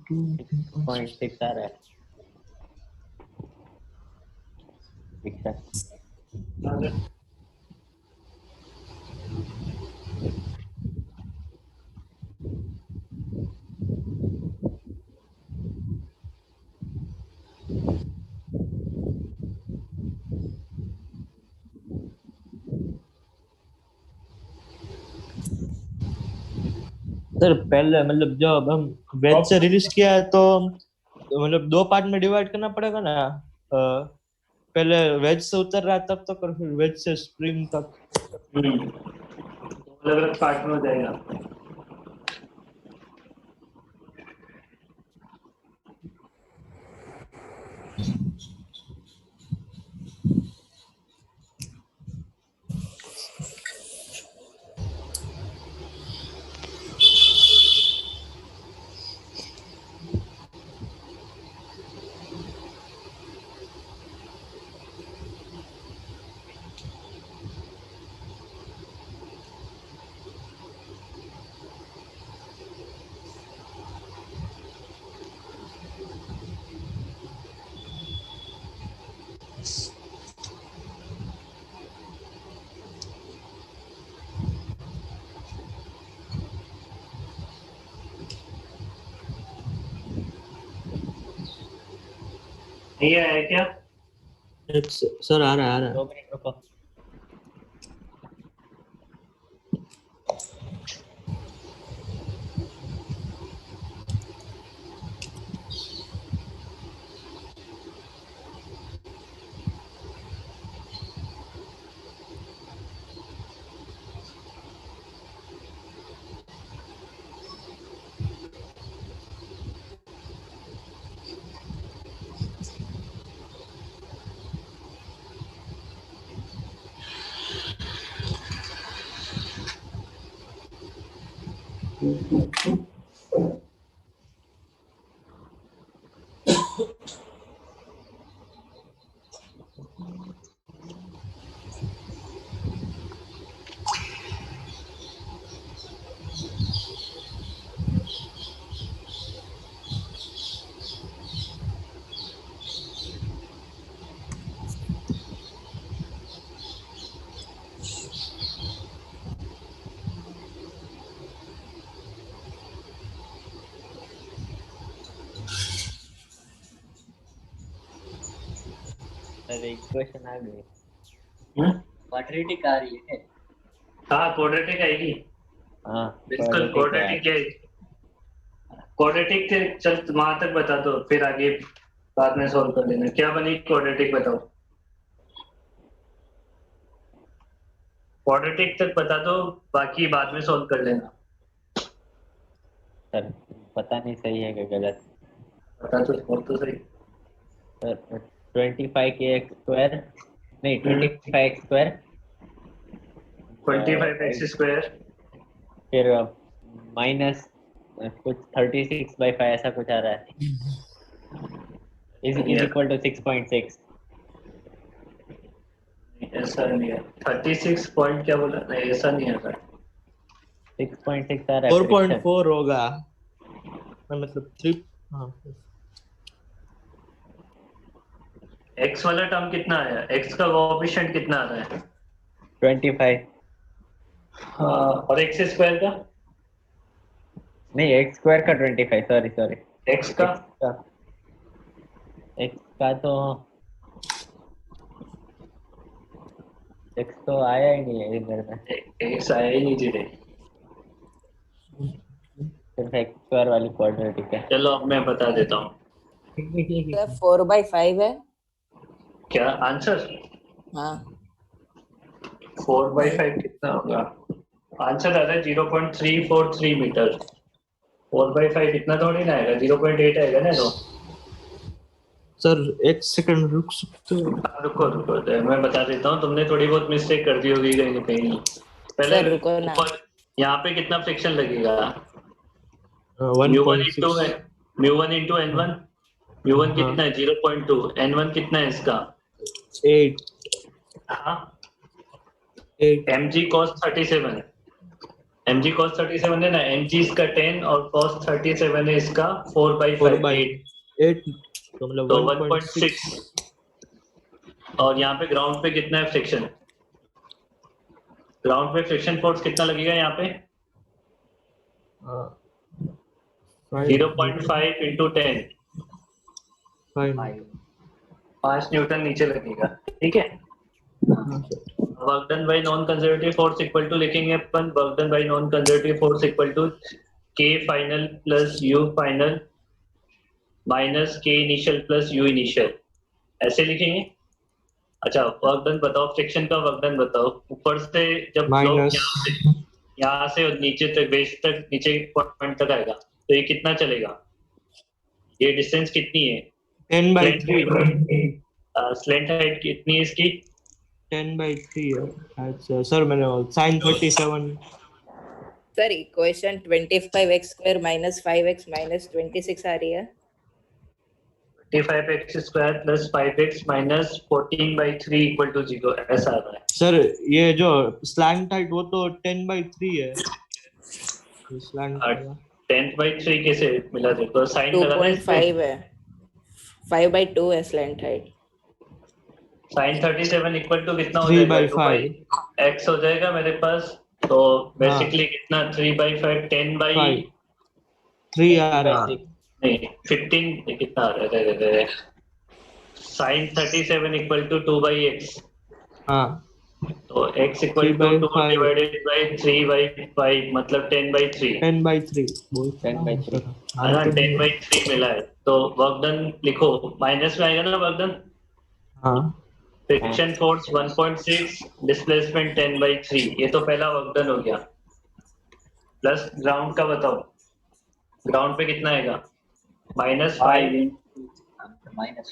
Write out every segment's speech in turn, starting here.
6.6 आ रहा है। ठीक है। सर पहले मतलब जब हम वेज से रिलीज किया है तो मतलब दो पार्ट में डिवाइड करना पड़ेगा ना। पहले वेज से उतर रहा है तब तक और फिर वेज से स्प्रिंग तक। अलग अलग पार्ट में हो जाएगा। नहीं आया क्या? सर आ रहा है। 2 मिनट रुको। अरे इक्वेशन आ गई। क्वाड्रेटिक आ रही है। हाँ क्वाड्रेटिक आएगी। हाँ बिल्कुल क्वाड्रेटिक है। क्वाड्रेटिक थे। चल वहां तक बता दो फिर आगे बाद में सॉल्व कर लेना। क्या बनी क्वाड्रेटिक बताओ। क्वाड्रेटिक तक बता दो, बाकी बाद में सॉल्व कर लेना। सर पता नहीं सही है कि गलत। बता दो और तो सही। सर 25 x स्क्वायर नहीं 25 x स्क्वायर 25x²। फिर माइनस कुछ 36/5 ऐसा कुछ आ रहा है इज इक्वल टू 6.6। ऐसा नहीं है। 36 पॉइंट क्या बोला? नहीं ऐसा नहीं है। 6.6 आ रहा है। 4.4 होगा मतलब 3। हाँ एक्स वाला टर्म कितना आया? एक्स का कोएफिशिएंट कितना आ रहा है? 25। हाँ, और x² का? नहीं एक्स स्क्वायर का 25। Sorry sorry. एक्स का? एक्स का तो एक्स तो आया ही नहीं है इधर में। एक्स आया ही नहीं जीरे। सिर्फ एक्स स्क्वायर वाली क्वाड्रेटिक है। चलो अब मैं बता देता हूँ। 4/5 है। क्या आंसर? हाँ 4/5 कितना होगा? आंसर आ रहा है 0.343 मीटर। 4/5 इतना थोड़ी ना आएगा, 0.8 आएगा ना। तो सर एक सेकंड रुक सकते हो? रुको रुको, मैं बता देता हूँ। तुमने थोड़ी बहुत मिस्टेक कर दी होगी कहीं ना कहीं। पहले सर रुको ना। यहाँ पे कितना फ्रिक्शन लगेगा? 1.6। μ1 × n1। μ1 कितना है? 0.2। n1 कितना है इसका? 8 हाँ, 8 mg cos 37। mg cos 37 है ना, mg इसका 10 और cos 37 है इसका 4/5 8, 8 तो मतलब तो 1.6 1.6। और यहाँ पे ग्राउंड पे कितना है फ्रिक्शन? ग्राउंड पे फ्रिक्शन फोर्स कितना लगेगा यहाँ पे? 0.5 इंटू 10, 5 5 न्यूटन नीचे लगेगा, ठीक है। Work done by non conservative force equal to लिखेंगे अपन, work done by non conservative force equal to के final plus U final minus K initial plus U initial, ऐसे लिखेंगे। अच्छा वर्क डन बताओ, फ्रिक्शन का वर्क डन बताओ। ऊपर से जब ब्लॉक माइनस यहाँ से और नीचे तक बेस तक नीचे पॉइंट तक आएगा तो ये कितना चलेगा? ये डिस्टेंस कितनी है? 10/3 स्लेंट हाइट कितनी है इसकी? 10/3 है। अच्छा सर मैंने sin 37 sir equation 25x square minus 5x minus 26 आ रही है। 25x square plus 5x minus 14/3 equal to 0, ऐसा आ रहा है। सर ये जो स्लैंट हाइट वो तो 10/3 है। स्लैंट 10/3 कैसे मिला? देखो साइन लगाना है इसमें। 2.5 है, 5/2 है slant height. Sine 37 equal to कितना हो 3/5 जाएगा? x हो जाएगा मेरे पास, तो बेसिकली कितना 3/5 10/3 आ रहा है। नहीं 15 कितना आ रहा है? साइन 37 इक्वल टू 2/x, हाँ तो x equal to 2 divided by 3/5 मतलब 10/3 बोल 10/3 है ना, 10/3 मिला है। तो वर्क डन लिखो, माइनस में आएगा ना वर्क डन। हाँ फ्रिक्शन फोर्स 1.6 डिस्प्लेसमेंट 10/3, ये तो पहला वर्क डन हो गया। प्लस ग्राउंड का बताओ, ग्राउंड पे कितना आएगा? -5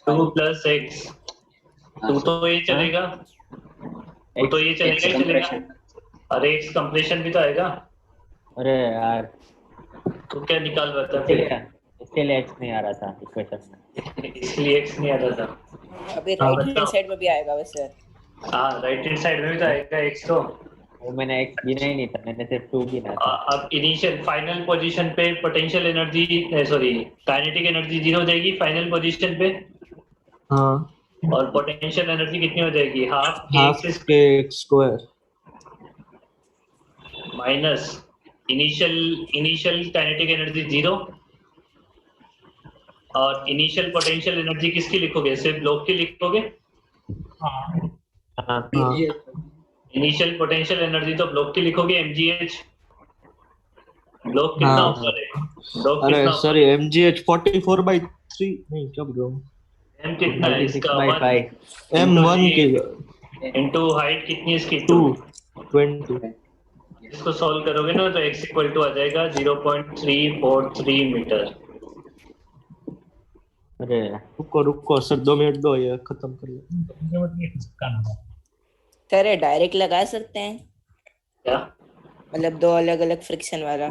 2 प्लस x, 2 तो ये चलेगा, 2 तो ये चलेगा ही चलेगा। अरे x कंप्रेशन भी तो आएगा, अरे यार तो क्या निकाल रहा था फिर? इसके लिए x नहीं आ रहा था इक्वेशन में। इसलिए x नहीं आ रहा था। अभी राइट हैंड साइड में भी आएगा वैसे। हाँ राइट हैंड साइड में भी तो आएगा x तो। वो मैंने x गिना ही नहीं था, मैंने सिर्फ 2 गिना था। अब इनिशियल फाइनल पोजीशन पे potential energy sorry kinetic energy 0 हो जाएगी फाइनल पोजीशन पे, हाँ और पोटेंशियल एनर्जी कितनी हो जाएगी? हाफ हाफ x के square minus initial kinetic energy 0, और इनिशियल पोटेंशियल एनर्जी किसकी लिखोगे? सिर्फ ब्लॉक की लिखोगे? हाँ इनिशियल पोटेंशियल एनर्जी तो ब्लॉक की लिखोगे, mgh। ब्लॉक कितना हाँ। ऊपर है? ब्लॉक अरे कितना सॉरी mgh 44/3 नहीं क्या बोल रहा हूँ m कितना है इसका? 36/5 m1 की इनटू हाइट कितनी है इसकी? 220 इसको सॉल्व करोगे ना तो x इक्वल टू आ जाएगा 0.343 मीटर। अरे रुको सर 2 मिनट दो ये खत्म कर लो। सर डायरेक्ट लगा सकते हैं, क्या? मतलब 2 अलग अलग फ्रिक्शन वाला।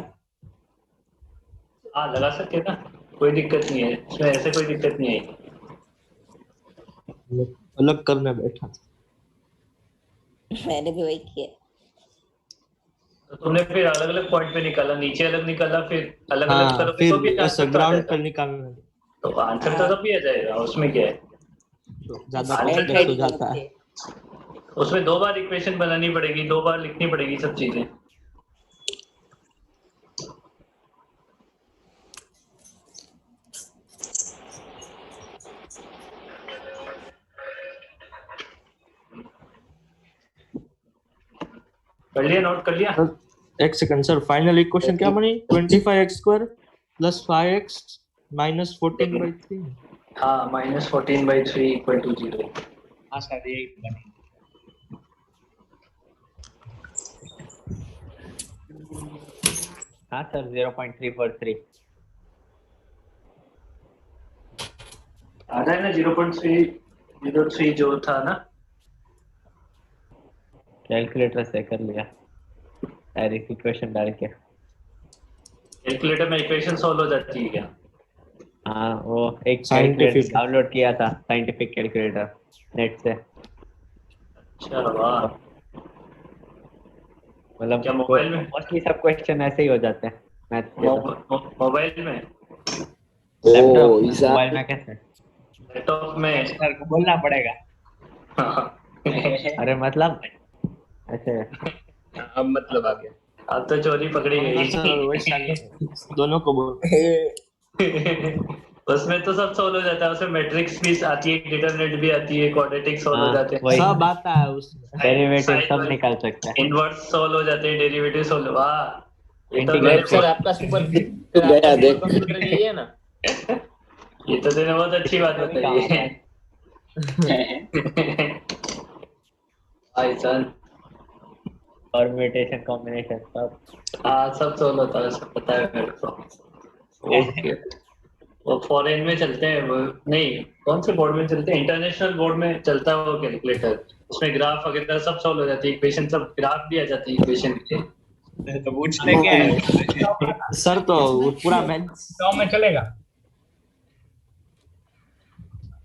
हाँ लगा सकते हैं ना, कोई दिक्कत नहीं है इसमें, ऐसे कोई दिक्कत नहीं है। अलग करने बैठा मैंने भी वही किया। तो तुमने फिर अलग अलग पॉइंट पे निकाला, नीचे अलग निकाला, फिर अलग अलग हाँ करोगे तो भी फिर ऐसा आंसर तो आ ग्राउंड जाएगा। पर निकालना तो आंसर तो तब भी आ जाएगा, उसमें क्या है? तो ज्यादा Slant कॉम्प्लेक्स हो जाता है। उसमें 2 बार इक्वेशन बनानी पड़ेगी, 2 बार लिखनी पड़ेगी सब चीजें। कर लिया, नोट कर लिया? एक सेकंड सर फाइनल इक्वेशन क्या बनी 25x square plus 5x minus 14/3 हाँ -14/3 इक्वल टू 0। हाँ सर यही बनी। हाँ सर 0.343 आ रहा है ना 0.303 जो था ना। कैलकुलेटर से कर लिया डायरेक्ट इक्वेशन डाल के। कैलकुलेटर में इक्वेशन सॉल्व हो जाती है क्या? हाँ वो एक Scientific कैलकुलेटर डाउनलोड किया था, साइंटिफिक कैलकुलेटर नेट से। अच्छा वाह। मतलब क्या मोबाइल में? मोस्टली सब क्वेश्चन ऐसे ही हो जाते हैं मैथ के तो। मोबाइल में, लैपटॉप में, ईसा मोबाइल में कैसे? लैपटॉप में। सर को बोलना पड़ेगा। अरे मतलब ऐसे अब मतलब आ गया। अब तो चोरी पकड़ी हाँ, गई। सर वैसा नहीं, दोनों को बोल। उसमें तो सब सॉल्व हो जाता है, उसमें मैट्रिक्स भी आती है, डिटरमिनेंट भी आती है, क्वाड्रेटिक सॉल्व हो हाँ, जाते हैं, वही सब आता है उसमें। डेरिवेटिव सब निकाल सकते हैं। इनवर्स सॉल्व हो जाते हैं, डेरिवेटिव सॉल्व। वाह, ये तो Integrate मैंने सर बहुत- आपका सुपर फिर आपका गया, सुपर देख। कंप्यूटर यही है ना? ये तो तूने बहुत अच्छी बात अभी बताई कहाँ है। भाई सन, परम्यूटेशन कॉम्बिनेशन सब। हाँ सब सॉल्व होता है, सब पता है मेरे को। ओके। वो फॉरेन में चलते हैं वो, नहीं कौन से बोर्ड में चलते हैं, इंटरनेशनल बोर्ड में चलता है वो कैलकुलेटर, उसमें ग्राफ वगैरह सब सॉल्व हो जाती है, इक्वेशन सब ग्राफ भी आ जाती है इक्वेशन के। तो पूछते क्या है? सर तो वो पूरा मैथ्स तो में चलेगा।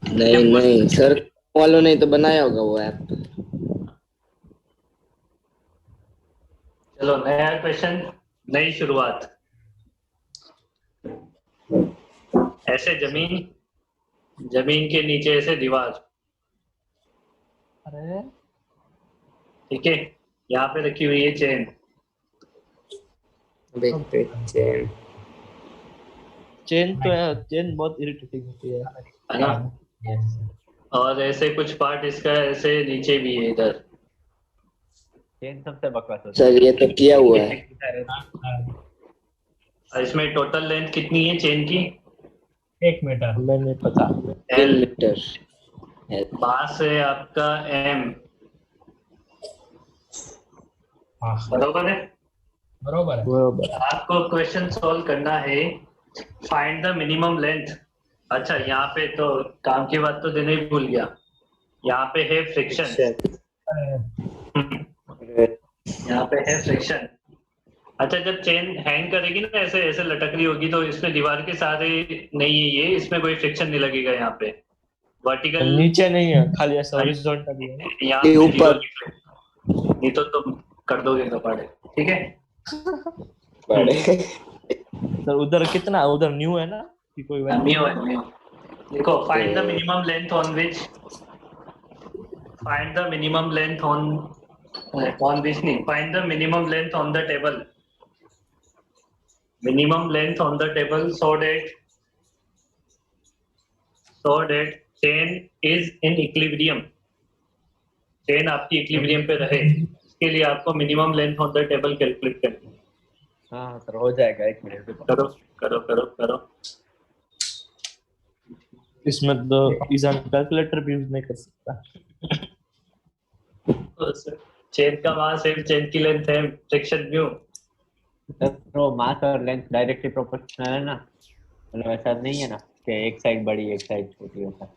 नहीं नहीं सर वालों ने तो बनाया होगा वो ऐप। चलो नया क्वेश्चन, नई शुरुआत। ऐसे जमीन, जमीन के नीचे ऐसे दीवार, अरे ठीक है, यहाँ पे रखी हुई है चेन, चेन तो है, चेन बहुत इरिटेटिंग होती है। है ना, और ऐसे कुछ पार्ट इसका ऐसे नीचे भी है इधर। चेन सबसे बकवास होता सर ये तो किया हुआ है। और इसमें टोटल लेंथ कितनी है चेन की? 1 मीटर। हमें नहीं पता। 3 मीटर है। मास है आपका m, हाँ बरोबर है। बरोबर है। बरोबर। आपको क्वेश्चन सॉल्व करना है, फाइंड द मिनिमम लेंथ। अच्छा यहाँ पे तो काम की बात तो देने ही भूल गया, यहाँ पे है फ्रिक्शन, यहाँ पे है फ्रिक्शन। अच्छा जब चेन हैंग करेगी ना, ऐसे ऐसे लटक रही होगी, तो इसमें दीवार के सारे नहीं है ये, इसमें कोई फ्रिक्शन नहीं लगेगा, यहाँ पे वर्टिकल नीचे नहीं है, खाली ऐसा हॉरिजॉन्टल है। यहाँ ये पे ऊपर। zero नहीं तो तुम कर दोगे कपाड़े, ठीक है। बड़े सर उधर कितना, उधर न्यू है ना कि कोई वैल्यू? न्यू है, न्यू। देखो find the minimum length on which, find the minimum length on which नहीं, find the minimum length on the table, minimum length on the table so that chain is in equilibrium, chain आपकी equilibrium पे रहे, इसके लिए आपको minimum length on the table calculate करनी है। हाँ सर हो जाएगा, 1 मिनट रुको। करो करो करो करो। इसमें तो ईजान कैलकुलेटर भी यूज नहीं कर सकता। चेन का मास है, चेन की लेंथ है, फ्रिक्शन म्यू। तो मास और लेंथ डायरेक्टली प्रोपोर्शनल है ना, मतलब ऐसा नहीं है ना कि एक साइड बड़ी एक साइड छोटी होता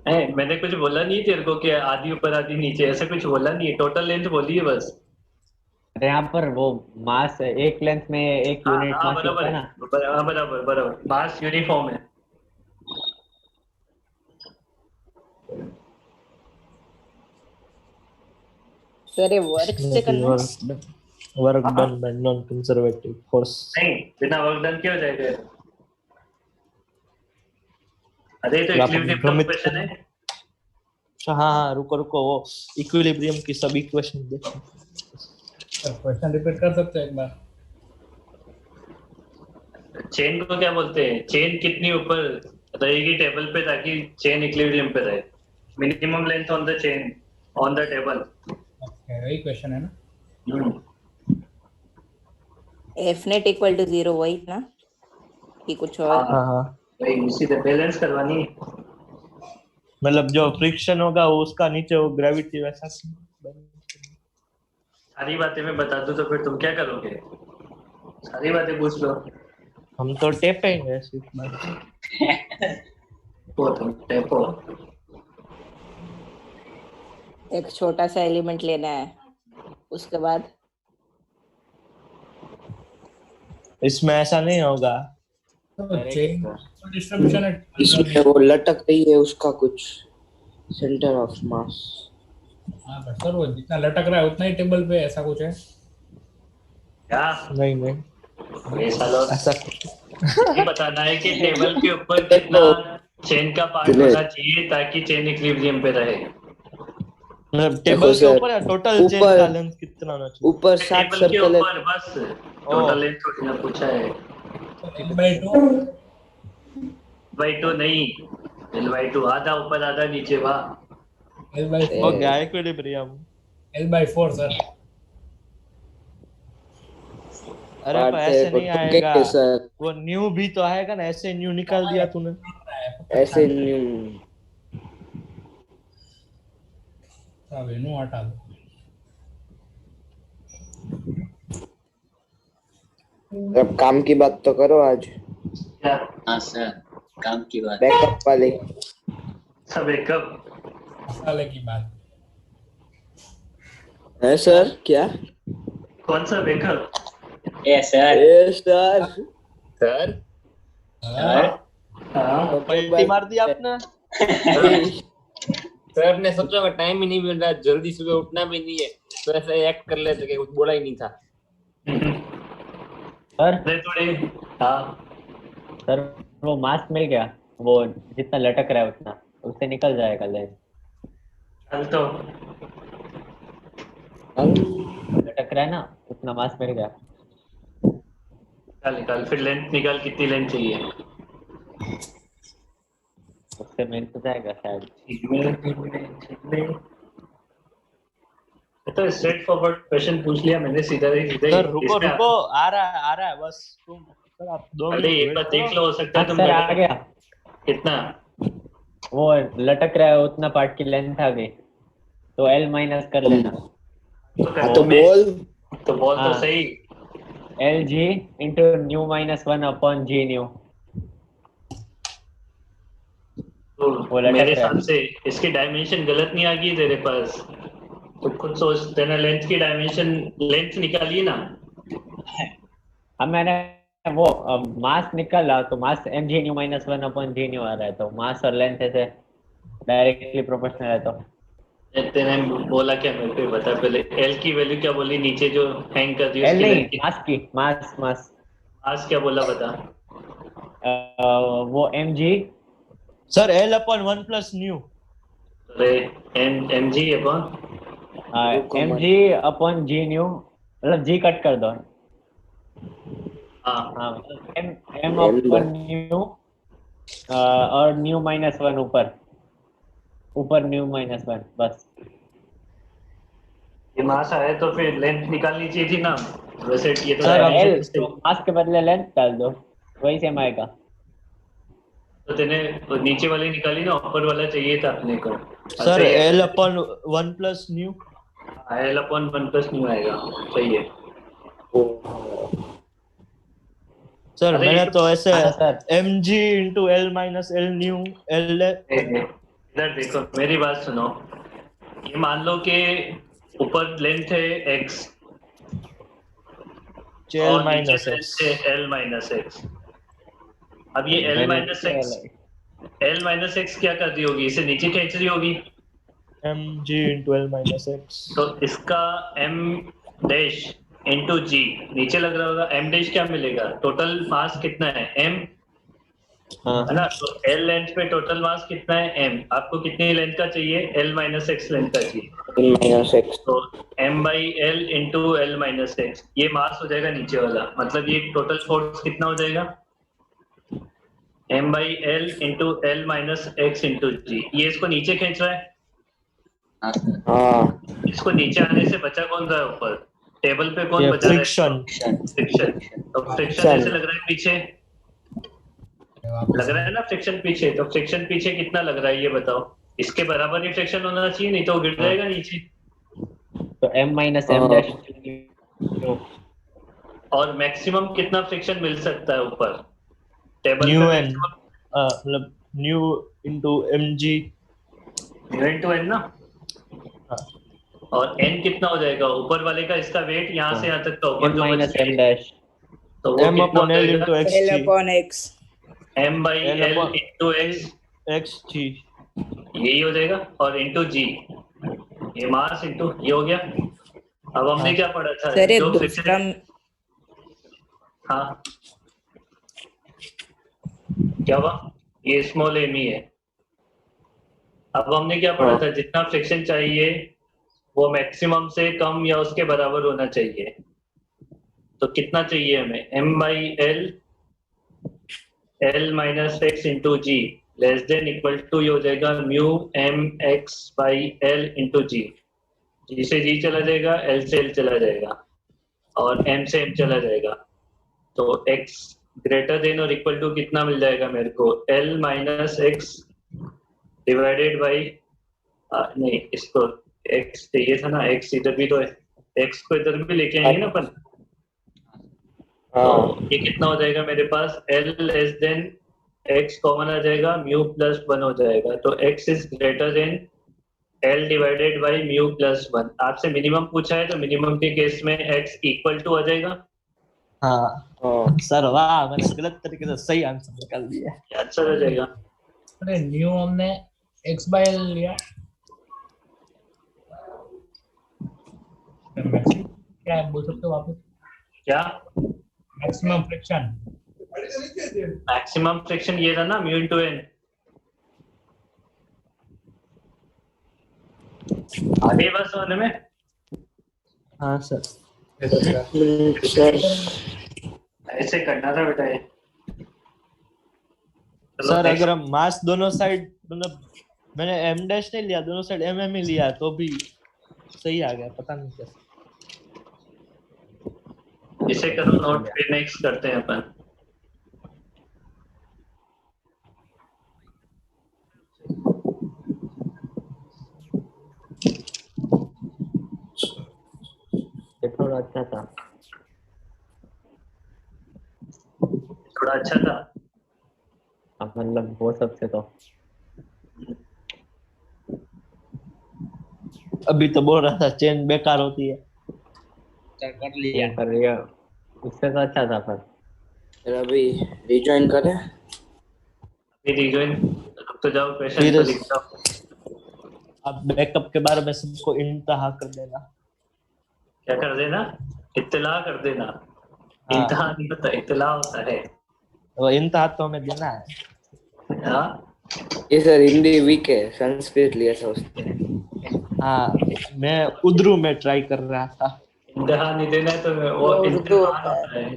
है। मैंने कुछ बोला नहीं तेरे को कि आधी ऊपर आधी नीचे, ऐसा कुछ बोला नहीं है, टोटल लेंथ बोली है बस। अरे यहाँ पर वो मास एक लेंथ में एक यूनिट हाँ मास बराबर होता है है, ना। बराबर बराबर, मास यूनिफॉर्म है। सर ये वर्क से करना है? Work done by non conservative force. नहीं बिना वर्क डन क्यों हो जाएगा? अरे तो तो आप इक्विलिब्रियम का भ्रमित क्वेश्चन है। अच्छा हाँ, रुको रुको, वो इक्विलिब्रियम की सभी इक्वेशन देखो। सर क्वेश्चन रिपीट कर सकते हैं एक बार? चेन को क्या बोलते हैं, चेन कितनी ऊपर रहेगी टेबल पे ताकि चेन इक्विलिब्रियम पे रहे? Minimum length on the chain on the table. Okay वही क्वेश्चन है ना। एफ नेट इक्वल टू 0 वही ना कि कुछ और? हाँ हाँ, भाई उसी से बैलेंस करवानी है। मतलब जो फ्रिक्शन होगा वो उसका नीचे वो ग्रेविटी वैसा। सारी बातें मैं बता दूं तो फिर तुम क्या करोगे? सारी बातें पूछ लो। हम तो टेपेंगे सिर्फ बात। वो तुम टेपो। एक छोटा सा एलिमेंट लेना है, उसके बाद इसमें ऐसा नहीं होगा। तो चेन डिस्ट्रीब्यूशन है। इसमें वो लटक रही है उसका कुछ सेंटर ऑफ मास। हाँ बट सर वो जितना लटक रहा है उतना ही टेबल पे ऐसा कुछ है। क्या नहीं नहीं ये सालो ऐसा ये बताना है कि टेबल के ऊपर कितना चेन का पार्ट दिनेश। होना चाहिए ताकि चेन इक्विलिब्रियम पे रहे। मतलब टेबल के सर, ऊपर या टोटल चेन ऊपर- का लेंथ कितना होना चाहिए? ऊपर 60 टेबल के सर्कल है। ऊपर बस टोटल लेंथ थोड़ी ना पूछा है। L/2 L/2 नहीं, L/2 आधा ऊपर आधा नीचे वाह। L/4 हो गया इक्विलिब्रियम। L/4 sir. अरे पर पार्ट ऐसे को नहीं टू आएगा, कहेंगे सर, वो न्यू भी तो आएगा ना, ऐसे न्यू निकाल दिया तूने। ऐसे नहीं। अब इन्हों हटा दो। अब काम की बात तो करो आज, क्या हाँ सर, काम की बात। बैकअप वाले। सब एक कप मसाले की बात। है सर क्या? कौन सा बेकअप? ए सर, ए सर, सर, हाँ, हाँ पलटी मार दी आपने। सर ने सोचा कि टाइम ही नहीं मिल रहा, जल्दी सुबह उठना भी नहीं है, तो ऐसे एक्ट कर लेते कि कुछ बोला ही नहीं था। सर, अरे थोड़ी हाँ सर वो मास्क मिल गया, वो जितना लटक रहा है उतना उससे निकल जाएगा लेंस। चल तो लटक रहा है ना, उतना मास्क मिल गया। निकाल फिर लेंथ निकाल, कितनी लेंथ चाहिए? उससे मिल तो जाएगा शायद। तो स्ट्रेट फॉरवर्ड क्वेश्चन पूछ लिया मैंने, सीधा ही सीधा सर ही रुको इसमें रुको, आ रहा है बस, तुम सर आप 2 अरे मिनट एक वेट बार देख करो। लो, हो सकता है हाँ तुम सर, आ गलत- गया। कितना? वो लटक रहा है उतना पार्ट की लेंथ आ गई, तो L माइनस कर लेना। तो हाँ तो बोल। तो बोल तो हाँ। सही। LG into mu minus 1 upon G mu. तो वो लटक मेरे रहा है। हिसाब से इसकी डायमेंशन गलत नहीं आ गई तेरे पास, तो खुद सोच देना। लेंथ की डायमेंशन लेंथ निकालिए ना। अब मैंने वो मास निकाला तो मास mg new minus 1 upon G new आ रहा है, तो मास और लेंथ ऐसे डायरेक्टली प्रोपोर्शनल है। तो तेने बोला क्या मेरे को बता पहले, एल की वैल्यू क्या बोली नीचे जो हैंग कर दी L उसकी नहीं, लेंथ की? मास की, मास मास मास क्या बोला बता? वो mg sir L/1 plus mu. अरे M G upon mg upon G mu, मतलब g कट कर दो। हाँ हाँ, m अपॉन न्यू और न्यू माइनस 1 ऊपर न्यू माइनस 1 बस। ये मास आया तो फिर लेंथ निकालनी चाहिए थी ना वैसे। ये तो सर, L dimension से- तो मास के बदले लेंथ डाल दो, वही सेम आएगा। तो तेने वो नीचे वाली निकाली ना, ऊपर वाला चाहिए था अपने को। Sir L/1 plus new. L upon 1 plus new आएगा, सही है। सर अरे मैंने तो ऐसे हाँ sir, mg into L minus L new L। इधर देखो मेरी बात सुनो। ये मान लो कि ऊपर लेंथ है x L और नीचे माइनस लेंथ x। है L माइनस x। अब ये L माइनस x क्या कर दी होगी? इसे नीचे खींच रही होगी, mg into L minus x। तो इसका m डैश इंटू जी नीचे लग रहा होगा। m डैश क्या मिलेगा? टोटल मास कितना है? m है ना। तो L लेंथ पे टोटल मास कितना है? m। आपको कितनी लेंथ का चाहिए? L माइनस x लेंथ का चाहिए। -x। तो m by L into L minus x, ये मास हो जाएगा नीचे वाला। मतलब ये टोटल फोर्स कितना हो जाएगा? m by L into L minus X into G. ये इसको नीचे खींच रहा है, हाँ इसको नीचे आने से बचा कौन रहा है ऊपर? टेबल पे कौन बचा रहा है? फ्रिक्शन। फ्रिक्शन। तो फ्रिक्शन ऐसे लग रहा है पीछे, लग रहा है ना फ्रिक्शन पीछे। तो फ्रिक्शन पीछे कितना लग रहा है ये बताओ? इसके बराबर ही फ्रिक्शन होना चाहिए, नहीं तो वो गिर जाएगा नीचे। तो m माइनस m डैश। और मैक्सिमम कितना फ्रिक्शन मिल सकता है ऊपर टेबल न्यू पे? n मतलब mu into mg। Into N ना। हाँ। और n कितना हो जाएगा ऊपर वाले का? इसका वेट यहाँ से यहाँ तक का ऊपर m जो माइनस बच m गया, डैश। तो वो m कितना अपॉन हो L जाएगा? Into L xg। upon x. m by L L upon into x, xg। यही हो जाएगा। और इंटू जी, ये मास इंटू ये हो गया। अब हमने क्या पढ़ा था? सर ये जो दूसरा फ्रिक्शन हाँ क्या हुआ? ये स्मॉल एम ही है। अब हमने क्या पढ़ा था, जितना फ्रिक्शन चाहिए वो मैक्सिमम से कम या उसके बराबर होना चाहिए। तो कितना चाहिए हमें? M by L minus X into G less than equal to ये हो जाएगा mu M X by L into G. G से जी चला जाएगा, एल से एल चला जाएगा और एम से एम चला जाएगा। तो एक्स ग्रेटर देन और इक्वल टू कितना मिल जाएगा मेरे को? L minus x divided by नहीं, इसको एक्स चाहिए था ना, एक्स इधर भी तो है, एक्स को इधर भी लेके आएंगे ना अपन। तो ये कितना हो जाएगा मेरे पास? L less than X common आ जाएगा, म्यू प्लस वन हो जाएगा। तो X is greater than L divided by mu plus one. आपसे मिनिमम पूछा है तो मिनिमम के केस में एक्स इक्वल टू आ जाएगा। हाँ सर वाह, मैंने गलत तरीके से सही आंसर निकाल दिया। अच्छा हो जाएगा। अरे न्यू हमने एक्स बाय एल लिया। क्या है बोल सकते हो वापस? क्या मैक्सिमम फ्रिक्शन। मैक्सिमम फ्रिक्शन ये रहा ना, म्यू इंटू एन। आगे बस होने में। हाँ सर। ऐसे करना था बेटा ये। चलो सर next। अगर हम मास दोनों साइड, मतलब मैंने एम डैश नहीं लिया, दोनों साइड एम एम ही लिया तो भी सही आ गया, पता नहीं कैसे। इसे करो नोट, फिर नेक्स्ट करते हैं अपन। ये थोड़ा अच्छा था। थोड़ा अच्छा था। अब मतलब वो सबसे तो अभी तो बोल रहा था चेन बेकार होती है। कर लिया। पर ये उससे तो अच्छा था पर। फिर अभी रिजॉइन करें। अभी रिजॉइन तो जाओ, क्वेश्चन फिर तो लिख दो। अब बैकअप के बारे में सबको इंतहा कर देना। क्या कर देना? इत्तला कर देना। हाँ। इंतहा नहीं होता, इत्तला होता है। वो इंतहा तो हमें देना है। हाँ ये सर हिंदी वीक है, संस्कृत लिया था उसने। हाँ, मैं उर्दू में ट्राई कर रहा था। इंतहा नहीं देना है तो वो वो उर्दू इम्तिहान होता है। होता है।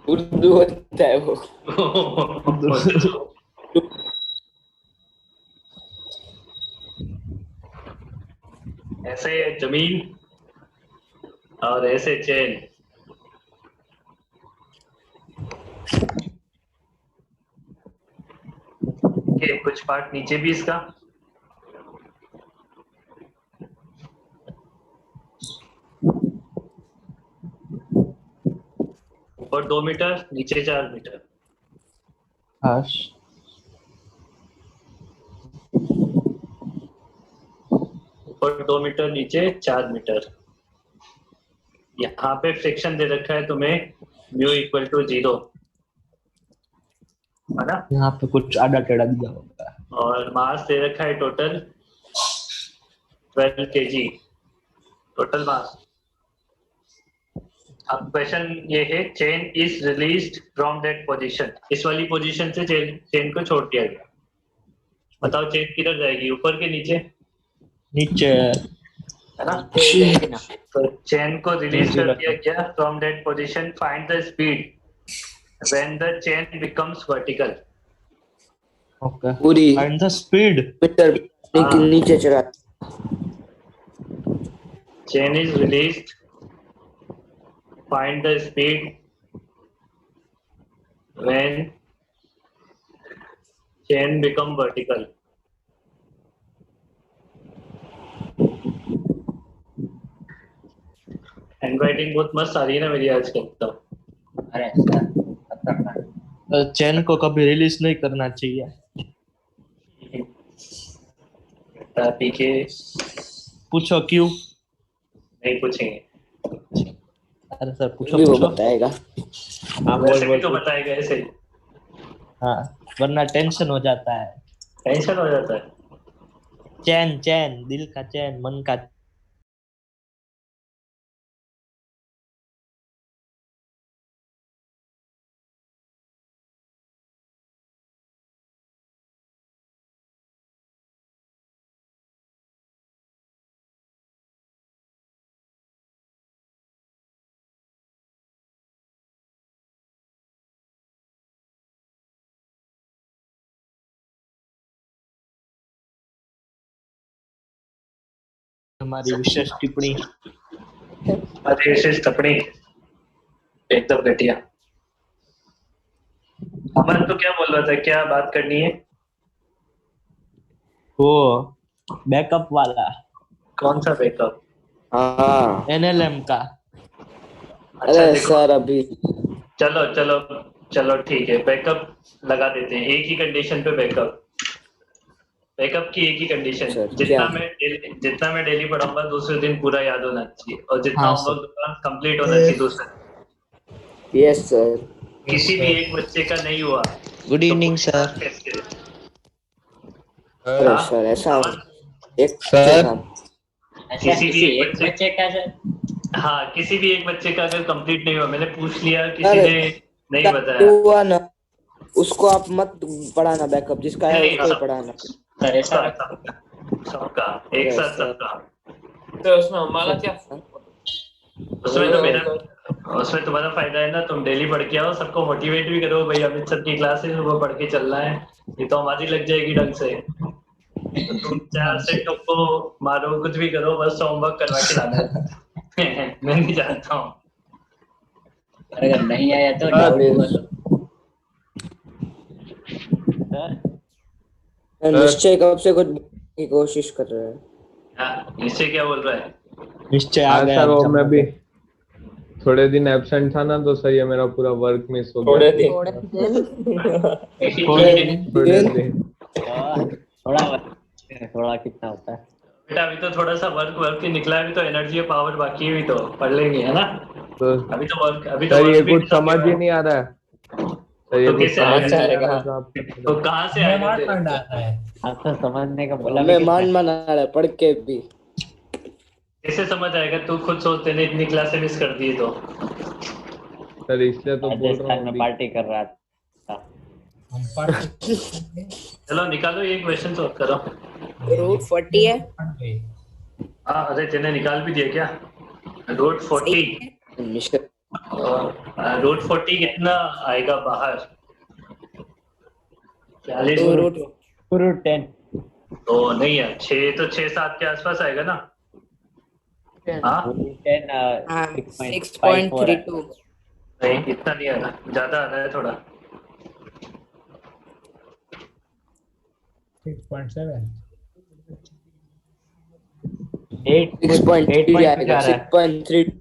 उर्दू होता है वो। उर्दू। ऐसे जमीन और ऐसे चैन। के कुछ पार्ट नीचे भी इसका। ऊपर 2 मीटर, नीचे 4 मीटर। हाँ ऊपर 2 मीटर, नीचे 4 मीटर। यहाँ पे फ्रिक्शन दे रखा है तुम्हें म्यू इक्वल टू 0, है ना? यहाँ पे कुछ आड़ा टेढ़ा दिया होगा। और मास दे रखा है टोटल 12 kg टोटल मास। अब क्वेश्चन ये है, chain is released from that position. इस वाली पोजीशन से चेन को छोड़ दिया गया। बताओ चेन किधर जाएगी, ऊपर के नीचे? नीचे। है ना? जाएगी ना। तो चेन को रिलीज कर zero दिया गया from that position. Find the speed when the chain becomes vertical. Okay. पूरी फाइंड द स्पीड। मीटर नीचे चला। Chain is released, find the speed when chain become vertical। Handwriting बहुत मस्त आ रही है ना मेरी आजकल तो। अरे सर खतरनाक। चेन को कभी रिलीज नहीं करना चाहिए। पीके पूछो क्यों। नहीं पूछेंगे। अरे सर पूछो भी वो पूछो। बताएगा। हाँ बोल वैसे भी बोल तो बताएगा ऐसे ही। हाँ, वरना टेंशन हो जाता है। टेंशन हो जाता है। चैन चैन, दिल का चैन, मन का तुम्हारी विशेष टिप्पणी। अरे विशेष टिप्पणी एकदम घटिया। अमन तो क्या बोल रहा था, क्या बात करनी है? वो बैकअप वाला कौन सा बैकअप? हाँ एनएलएम का। अच्छा अरे देखो, सर अभी चलो चलो चलो ठीक है, बैकअप लगा देते हैं। एक ही कंडीशन पे बैकअप की एक ही कंडीशन, सर, जितना क्या? मैं डेली पढ़ाऊंगा दूसरे दिन पूरा याद होना चाहिए, और जितना हाँ, होमवर्क दूंगा कंप्लीट होना चाहिए दूसरे दिन। Yes sir. किसी भी एक बच्चे का नहीं हुआ गुड तो इवनिंग पूरी सर। क्लास कैसे? अरे हाँ, सर ऐसा अमन, एक सर। सेकंड। अच्छा किसी भी किसी एक एक बच्चे का सर? हाँ, किसी भी एक बच्चे का अगर कंप्लीट नहीं हुआ, मैंने पूछ लिया किसी अरे, ने नहीं बताया, हुआ ना, उसको आप मत पढ़ाना बैकअप, जिसका है नहीं, उसको ही पढ़ाना। सर ऐसा सबका एक साथ सर। सबका। तो उसमें हमारा क्या? उसमें तो मेरा, उसमें तुम्हारा फायदा है ना, तुम डेली पढ़ के आओ, सबको मोटिवेट भी करो, भाई अमित सर की क्लास है वो पढ़ के चलना है, ये तो हमारी लग जाएगी ढंग से। तो तुम चार से सबको मारो, कुछ भी करो, बस होमवर्क करवा के लाना है। मैं नहीं जानता हूँ। अगर नहीं आया तो सर, डाउट बोलो। निश्चय कब से कुछ की कोशिश कर रहे हैं। हाँ, इससे क्या बोल रहा है? निश्चय आ हाँ गया सर, वो एग्जाम मैं में। भी थोड़े दिन एब्सेंट था ना, तो सर ये मेरा पूरा वर्क मिस हो थोड़े गया। दिन थोड़े दिन थोड़ा कितना होता है? बेटा अभी तो थोड़ा सा वर्क ही निकला है, अभी तो एनर्जी और पावर बाकी है, भी तो पढ़ लेंगे, है ना? तो अभी तो सर ये वर्क भी कुछ समझ ही नहीं आ रहा है। सर ये तो कुछ कैसे समझ ही आएगा? नहीं आ रहा है, तो आप तो कहाँ से हमें आएगा मार तेरे मार को? डालता है। आप तो समझने का बोला हमें भी मान कितना? मान आ रहा है पढ़ के भी। कैसे समझ आएगा? तू खुद सोच, तेने इतनी क्लासें मिस कर दी तो। सर इसलिए तो बोल रहा राजस्थान हूँ में अभी। पार्टी कर रहा था। हम पार्टी चलो निकालो, ये क्वेश्चन सॉल्व करो। रूट 40 है। हाँ, अरे तेने निकाल भी दिया क्या? रूट 40। मिस्टर रूट 40 कितना आएगा बाहर? 40 टू रूट रूट 10। तो नहीं है, 6 तो 6-7 के आसपास आएगा ना? हाँ, रूट 10 हाँ 6.54 है। 6.32। नहीं इतना नहीं आ रहा, ज्यादा आ रहा है थोड़ा। 6.7 6.3 आएगा। 8.3 6.3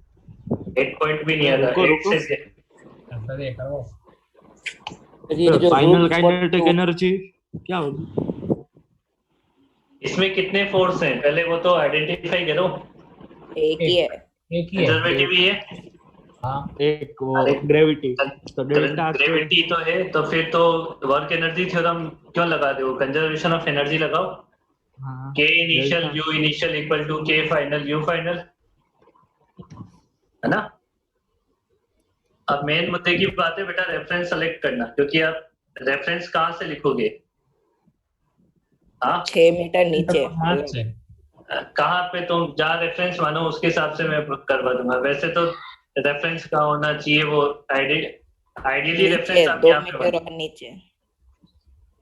8 पॉइंट भी नहीं आ रहा, रुको, 8 रुको। से ऐसा देखा वो ये जो फाइनल रूट काइनेटिक एनर्जी क्या होगी? इसमें कितने फोर्स हैं पहले वो तो आइडेंटिफाई करो। एक ही है। एक ही है। कंजर्वेटिव ही है। हाँ एक वो अरे, ग्रेविटी, तो डेल्टा ग्रेविटी तो है, तो फिर तो वर्क एनर्जी थ्योरम क्यों लगा दो, कंजर्वेशन ऑफ एनर्जी लगाओ। हाँ, K initial delta. U initial equal to के फाइनल यू फाइनल, है ना? अब मेन मुद्दे की बात है बेटा, रेफरेंस सेलेक्ट करना, क्योंकि आप रेफरेंस कहाँ से लिखोगे? हाँ, 6 मीटर नीचे। मार्च है। कहाँ पे तुम जहाँ रेफरेंस मानो उसके हिसाब से मैं करवा दूंगा। वैसे तो रेफरेंस कहाँ होना चाहिए, वो आइडियली नीचे रेफरेंस आप 2 यहाँ पे मीटर और नीचे।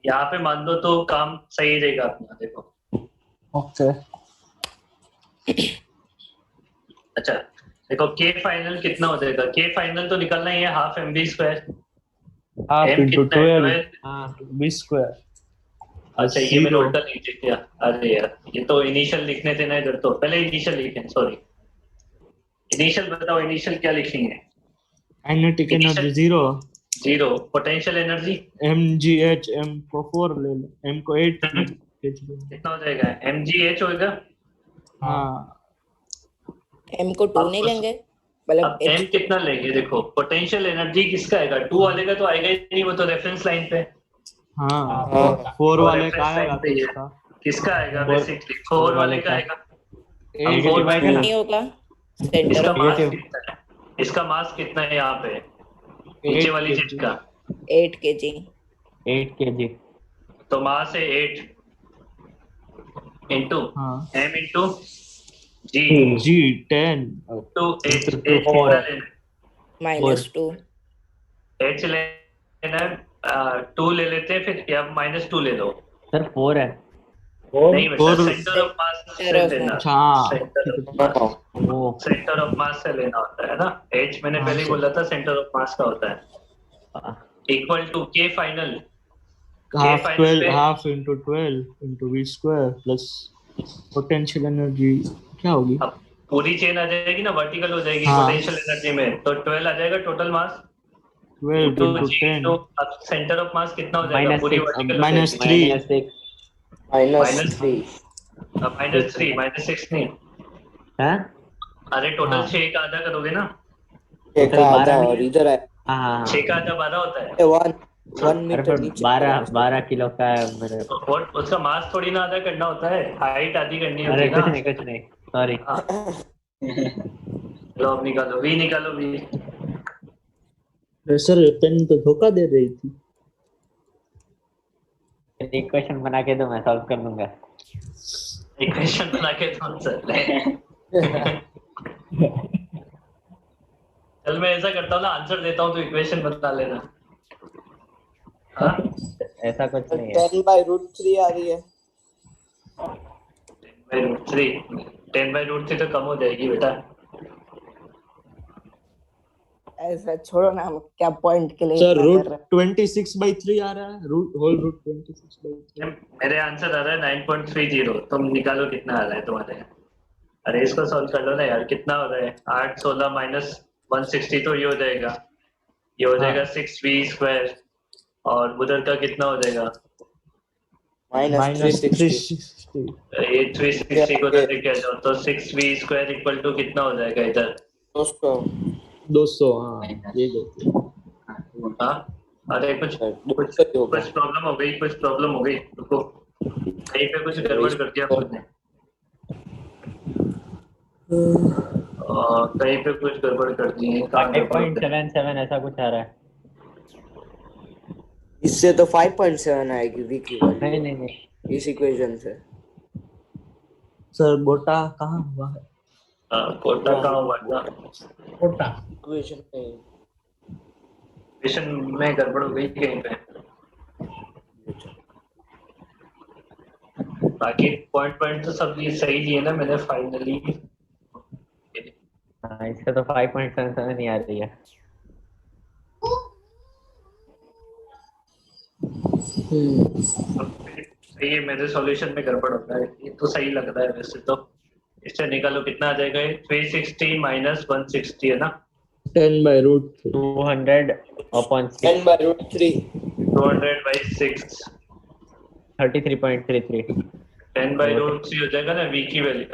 यहाँ पे मान दो तो काम सही रहेगा अपना। देखो ओके, अच्छा, देखो के फाइनल कितना हो जाएगा? के फाइनल तो निकलना ही है, half M B square. Half M into कितना है? 12 12। B square. अच्छा, ये मैंने उल्टा लिख दिया। अरे यार, ये तो इनिशियल लिखने थे ना इधर, तो पहले इनिशियल लिखे, सॉरी। इनिशियल बताओ, इनिशियल क्या लिखेंगे? Kinetic energy 0, 0। Potential energy mgh, m को 4 ले लो, m को 8 ले लो। कितना हो जाएगा? mgh होएगा। हाँ, M को 2 नहीं लेंगे, मतलब अब m कितना लेंगे? देखो पोटेंशियल एनर्जी किसका आएगा? 2 वाले का तो आएगा ही नहीं, वो तो रेफरेंस लाइन पे। हाँ, 4 वो वाले का reference आएगा line पे तो ही है। उसका किसका आएगा? Four- बेसिकली 4 वाले का आएगा। अब Negative 4 आएगा ना? नहीं होगा। इसका सेंटर मास Negative। कितना है? इसका मास कितना है यहाँ पे नीचे वाली चीज का? 8 kg। 8 kg। तो मास है 8 इंटू हाँ, m into g g 10 two h। Into h कितना 4। लेना? -2। h लेना 2 ले लेते हैं फिर, या -2 ले लो। सर 4 है। नहीं बेटा, और- सेंटर ऑफ मास से Center of लेना, अच्छा हाँ सेंटर ठीक ऑफ है। मास, वो सेंटर ऑफ मास से लेना होता है ना। एच मैंने हाँ, पहले ही सर। बोला था, सेंटर ऑफ मास का होता है इक्वल टू के फाइनल। हाफ final 12 पे- half into 12 into v square plus potential energy क्या होगी? अब पूरी चेन आ जाएगी ना, वर्टिकल हो जाएगी हाँ। पोटेंशियल एनर्जी में, तो 12 आ जाएगा टोटल मास 12 इंटू इंटू जी 10 इंटू अब सेंटर ऑफ मास कितना हो जाएगा, Minus पूरी 6, वर्टिकल हो minus जाएगी। 3 -6 -3 -3 -6 नहीं, हाँ अरे टोटल हाँ। 6 का आधा करोगे ना, एक Total आधा 12 और इधर है हाँ 6 का आधा 12 होता है। 1 अरे मीटर पर नीचे 12 किलो का है मेरे। और उसका मास थोड़ी ना आधा करना होता है, हाइट आधी करनी होती अरे है ना। कुछ नहीं सॉरी। हाँ। लो अब निकालो, वी निकालो, वी। सर पेन तो धोखा दे रही थी। इक्वेशन बना के दो, मैं सॉल्व कर दूंगा। इक्वेशन बना के तो सर चल मैं ऐसा करता हूँ ना, आंसर देता हूँ तो इक्वेशन बता लेना। हाँ ऐसा कुछ नहीं है। 10/√3 आ रही है। 10/√3 तो कम हो जाएगी बेटा। ऐसा छोड़ो ना, हम क्या पॉइंट के लिए सर इतना रूट कर रहे 26/3 आ रहा है, होल रूट 26/3। मेरे आंसर आ रहा है 9.30, तुम निकालो कितना आ रहा है तुम्हारे। अरे इसको सॉल्व कर लो ना यार, कितना हो रहा है, 8 16 माइनस 160, तो ये हो जाएगा, ये हो जाएगा 6v², और उधर का कितना हो जाएगा, -360 ये 360 को उधर लेके आ जाओ तो 6v² इक्वल टू कितना हो जाएगा इधर। 200 200 हाँ ये देखो। हाँ अरे कुछ होगा। प्रॉब्लम हो गई, कुछ प्रॉब्लम हो गई, रुको, कहीं पे कुछ गड़बड़ कर दिया खुद ने। कहीं पे कुछ गड़बड़ कर दी है, कहाँ गड़बड़ हो गई? 5.77 ऐसा कुछ आ रहा है। इससे तो 5.7 आएगी वी की नहीं वैल्यू नहीं नहीं इस इक्वेशन से। सर गोटा कहाँ हुआ है? कोटा कहाँ हुआ था? कोटा इक्वेशन में मिशन में गड़बड़ हो गई कहीं पे। बाकी पॉइंट तो सब ये सही लिए ना मैंने फाइनली। हाँ, इससे तो 5.77 नहीं आ रही है। सही है, मेरे सॉल्यूशन में गड़बड़ होता है, ये तो सही लग रहा है वैसे तो। इससे निकालो कितना आ जाएगा, 360 माइनस 160 है ना, 10/√3 200/6 10/√3 200/6 33.33 10/√3 हो जाएगा ना, वी की वैल्यू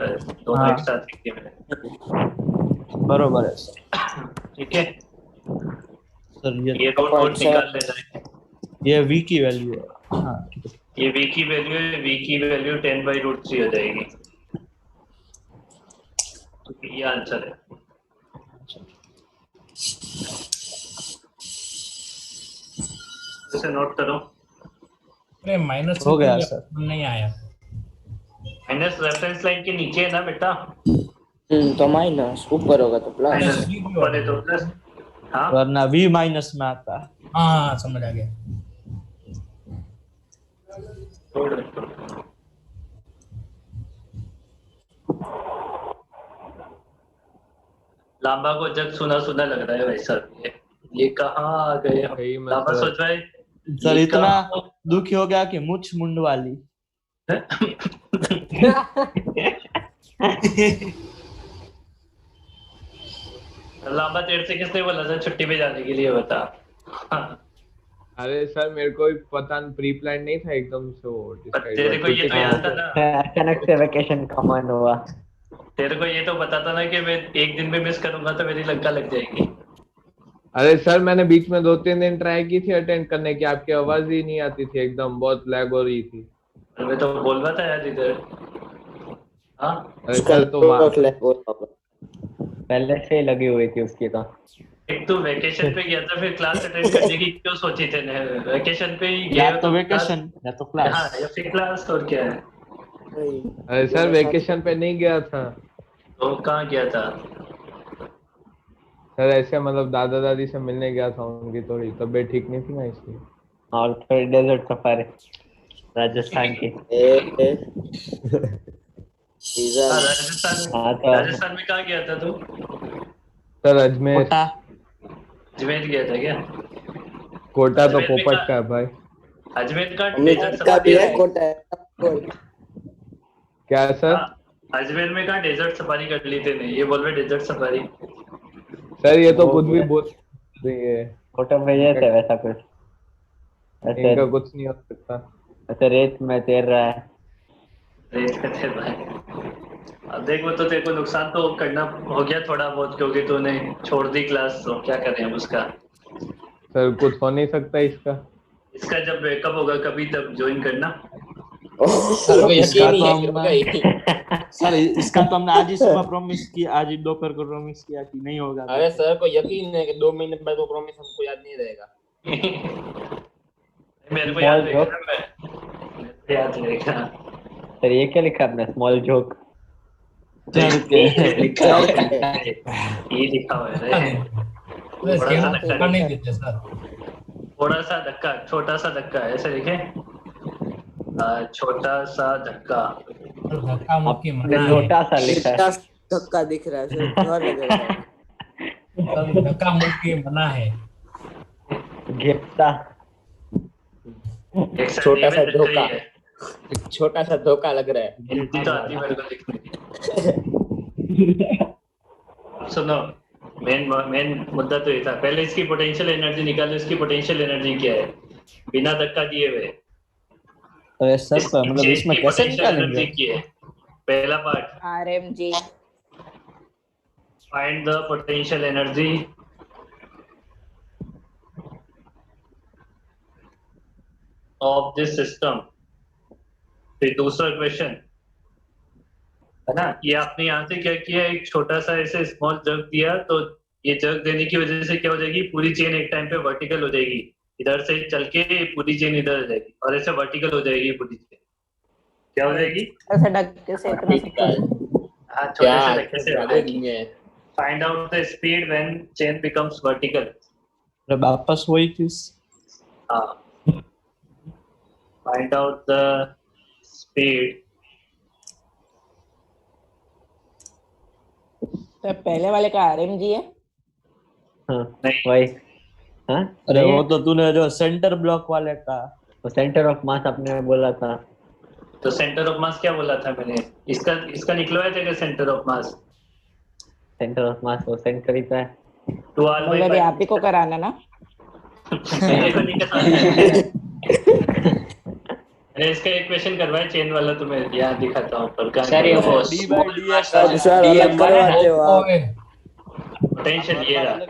दोनों हाँ। एक साथ लिखे मैंने। बरोबर है सर। ठीक है, सर ये रूट निकाल लेना है, ये v की वैल्यू है। हाँ ठीक है। ये v की वैल्यू है, v की वैल्यू 10/√3 हो जाएगी, ये आंसर है। इसे नोट करो, अरे माइनस हो गया सर। नहीं आया। माइनस रेफरेंस लाइन के नीचे है ना बेटा, तो माइनस, ऊपर होगा तो प्लस। माइनस ऊपर है तो प्लस। हाँ वरना v माइनस में आता है। हाँ समझ आ गया। लांबा को जब सुना सुना लग रहा है भाई साहब, ये कहाँ आ गए हम? सही में लांबा सर। सोच रहा है सर ये इतना कहाँ- दुखी हो गया कि मुछ मुंड वाली। लांबा तेरे से किसने बोला था छुट्टी पे जाने के लिए, बता। अरे सर मेरे को पता प्री प्लान नहीं था एकदम से वो तेरे को ये तो याद था ना, अचानक से वेकेशन का मन हुआ। तेरे को ये तो पता था ना कि मैं एक दिन में मिस करूंगा तो मेरी लंका लग जाएगी। अरे सर मैंने बीच में 2-3 दिन ट्राई की थी अटेंड करने की, आपकी आवाज ही नहीं आती थी, एकदम बहुत लैग हो रही थी। मैं तो बोल रहा था यार इधर। हाँ अरे सर तो पहले से ही लगी हुई थी उसकी तो। एक तो वेकेशन पे गया था, फिर क्लास अटेंड करने की क्यों सोची थे? वेकेशन पे ही गया या तो वेकेशन या तो क्लास। हाँ, या फिर क्लास, और क्या है? अरे सर वेकेशन पे नहीं गया था तो कहाँ गया था? सर, ऐसे मतलब दादा दादी से मिलने गया था, उनकी थोड़ी तबीयत ठीक नहीं थी ना इसलिए। और फिर डेजर्ट सफारी। राजस्थान की। वीजा राजस्थान हाँ तो राजस्थान में कहाँ गया था तू? सर अजमेर। कोटा। अजमेर गया था क्या? कोटा तो अजमेर में पोपट का है भाई। अजमेर का डेजर्ट अमृतसर का भी सफारी है, कोटा है। क्या है सर? हाँ, अजमेर में कहाँ डेजर्ट सफारी कर ली थी नहीं, ये बोल रहे डेजर्ट सफारी। सर ये तो वो कुछ भी है। बोल रही है, फोटो में ये थे वैसा कुछ, ऐसे इनका कुछ नहीं हो सकता। ऐसे रेत में तैर रहा है। रेत का थे भाई। अब देख, वो तो तेरे को नुकसान तो करना हो गया थोड़ा बहुत, क्योंकि तूने छोड़ दी क्लास, तो क्या करें हम उसका। सर कुछ हो नहीं सकता इसका। इसका जब ब्रेकअप होगा कभी तब ज्वाइन करना। सर को इसका यकीन तो नहीं है हम कि होगा ही। सर इसका तो हमने आज ही सुबह प्रॉमिस किया, आज ही दोपहर को प्रॉमिस किया कि नहीं होगा। अरे सर को यकीन है कि 2 महीने बाद वो प्रॉमिस हमको याद नहीं रहेगा। मेरे को Small याद रहेगा joke. ना, मेरे को याद रहेगा। सर ये क्या लिखा आपने, स्मॉल जोक? ये लिखा है, ये लिखा हुआ है रे। अरे थोड़ा सेम सा धक्का धक्का, नहीं देते सर। थोड़ा सा धक्का, छोटा सा धक्का, ऐसे लिखे। छोटा सा धक्का। और धक्का मुक्की आपने मना है। छोटा सा लिखा है। धक्का दिख रहा है सर, घर लग रहा है। सर धक्का मुक्की मना है। गिफ्ता। एक साथ छोटा ये सा भी धक्का ही धोखा। है। छोटा सा धोखा लग रहा है। हिंदी तो आती मेरे को लिखने। सुनो, मेन मुद्दा तो ये था, पहले इसकी पोटेंशियल एनर्जी निकालो, इसकी पोटेंशियल एनर्जी क्या है बिना धक्का दिए हुए। अरे सर पर मतलब इसमें इसकी कैसे पोटेंशियल एनर्जी निकालेंगे? क्या है? पहला part, RMG find the potential energy of this system. फिर दूसरा क्वेश्चन है ना, ये आपने यहाँ से क्या किया, एक छोटा सा ऐसे स्मॉल जग दिया, तो ये जग देने की वजह से क्या हो जाएगी, पूरी चेन एक टाइम पे वर्टिकल हो जाएगी, इधर से चल के पूरी चेन इधर हो जाएगी और ऐसे वर्टिकल हो जाएगी पूरी चेन। क्या हो जाएगी? ऐसे धक्के से इतना हाँ, छोटे क्या से धक्के से हो ज्यादा जाएगी। नहीं है। Find out the speed when chain becomes vertical. अरे वापस वही चीज। हाँ, फाइंड आउट द स्पीड। तो पहले वाले का RMG है। हाँ नहीं, वही। हाँ अरे वो तो तूने जो सेंटर ब्लॉक वाले का। तो सेंटर ऑफ मास आपने बोला था। तो सेंटर ऑफ मास क्या बोला था मैंने? इसका निकलवाया था centre of mass. Centre of mass वो सेंटर ही तो है। टू आल बाई मतलब ये आप ही को कराना ना। मेरे को नहीं करना। अरे इसका एक क्वेश्चन करवाए चेन वाला, तुम्हें यहाँ दिखाता हूँ पर सर ये वो सर अलग करवाते हो आप। ओए, पोटेंशियल,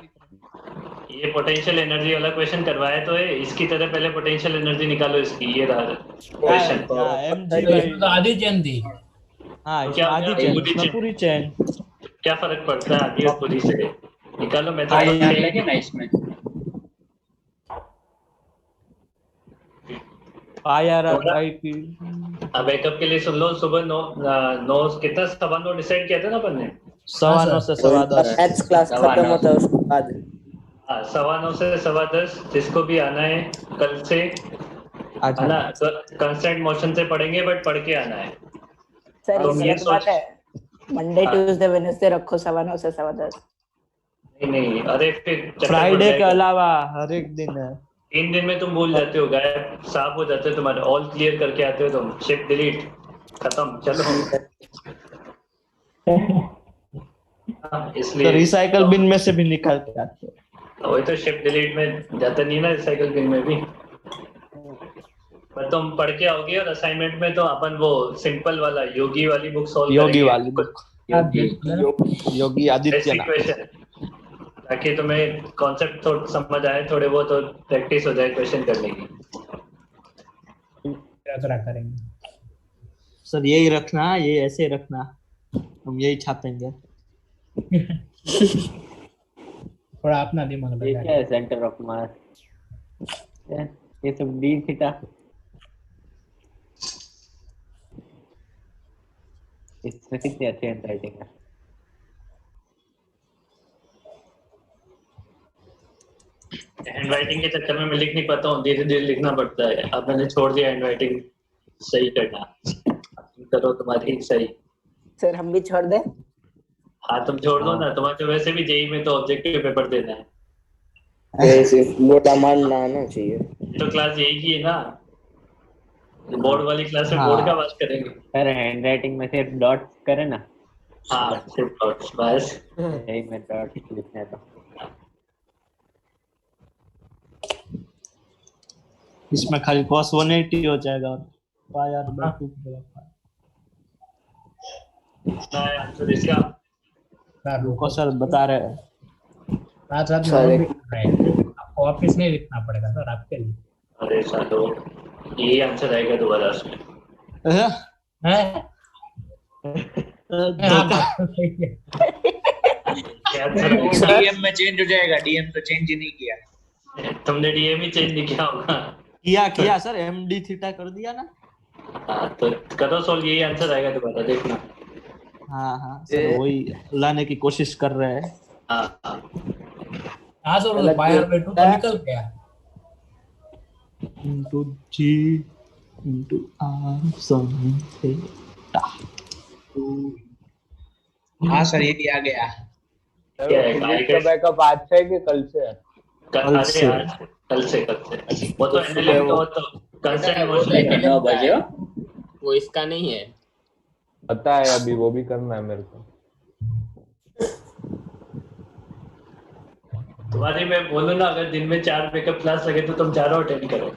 ये पोटेंशियल एनर्जी वाला क्वेश्चन करवाया तो है, इसकी तरह पहले पोटेंशियल एनर्जी निकालो इसकी, ये रहा क्वेश्चन। mg तो इसमें तो आधी चेन थी। हाँ क्या इसमें आधी क्या चेन, पूरी इसमें चेन? पूरी चेन। क्या फर्क पड़ता है आधी और पूरी से? निकालो, मैं तो लगे ना इसमें। IRI की। अब बैकअप के लिए सुन लो, सुबह 9 कितना 9:15 डिसाइड किया था ना अपन ने। 9:15 से 10:15। मैथ्स क्लास खत्म होता है उसके बाद। हाँ, 9:15 से 10:15 जिसको भी आना है कल से, आज है ना, तो कंस्टेंट मोशन से पढ़ेंगे, बट पढ़ के आना है। सर तुम ये ये गलत सोच- बात है। मंडे हाँ। ट्यूसडे वेडनेसडे रखो 9:15 से 10:15। नहीं, अरे फिर चक्कर पड़ फ्राइडे के जाएगा। अलावा हर एक दिन है। 3 दिन में तुम भूल जाते हो, गायब साफ हो जाते हो तुम्हारे, ऑल क्लियर करके आते हो तुम, शिफ्ट डिलीट खत्म, चलो। हाँ, तो इसलिए रिसाइकल बिन में से भी निकाल के आते हैं। वही तो, शिफ्ट डिलीट में जाता नहीं ना रिसाइकल बिन में भी। पर तुम पढ़ के आओगे, और असाइनमेंट में तो अपन वो सिंपल वाला योगी वाली बुक सॉल्व योगी वाली बुक, योगी बेसिक आदित्यनाथ। क्वेश्चन, ताकि तुम्हें कॉन्सेप्ट समझ आए थोड़े बहुत, और प्रैक्टिस हो जाए क्वेश्चन करने की। क्या करेंगे सर यही रखना, ये ऐसे रखना, हम यही छापेंगे। थोड़ा अपना दिमाग ये लगा क्या है सेंटर ऑफ मास? ये सब डी थीटा। इसमें कितनी अच्छी हैंडराइटिंग है। हैंड राइटिंग के चक्कर में मैं लिख नहीं पाता हूँ, धीरे धीरे लिखना पड़ता है। अब मैंने छोड़ दिया हैंड राइटिंग, सही करना, तुम करो तुम्हारी सही। सर हम भी छोड़ दें? हाँ तुम छोड़ दो ना, तुम्हारे तो वैसे भी जेई में तो ऑब्जेक्टिव पेपर देना है, ऐसे गोटा मारना आना चाहिए। तो क्लास यही की है ना, बोर्ड वाली क्लास में बोर्ड का बात करेंगे। सर हैंड राइटिंग में सिर्फ डॉट्स करे ना। हाँ सिर्फ डॉट्स बस। यही में डॉट्स लिखने तो इसमें खाली cos 180 हो जाएगा और पाई आर बाय 2 कितना है आंसर इसका? रुको सर बता रहे हैं। साथ साथ नोट भी करना है, आपको ऑफिस में लिखना पड़ेगा सर आपके लिए। अरे सालो, यही आंसर आएगा दोबारा से। हैं? हैं? हाँ, बात तो सही है। क्या आंसर होगा? डीएम में चेंज हो जाएगा, डीएम तो चेंज ही नहीं किया। तुमने डीएम ही चेंज नहीं किया होगा। किया सर md थीटा कर दिया ना। हाँ तो करो सोल्व, यही आंसर आएगा दोबारा देखना। हाँ सर वही लाने की कोशिश कर रहे हैं। हाँ हाँ सर पायर पे 2 तो निकल गया। into g into r sin theta। हाँ सर ये भी आ गया। क्या है, फिजिक्स का बैकअप आज से है कि कल से है? कल से वो तो एनालिटिक का, वो तो कंसेंट मोशन 9 बजे वो इसका नहीं है। पता है, अभी वो भी करना है मेरे को। तुम्हारी मैं बोलूँ ना, अगर दिन में 4 बैकअप क्लास लगे तो तुम चारों अटेंड करो।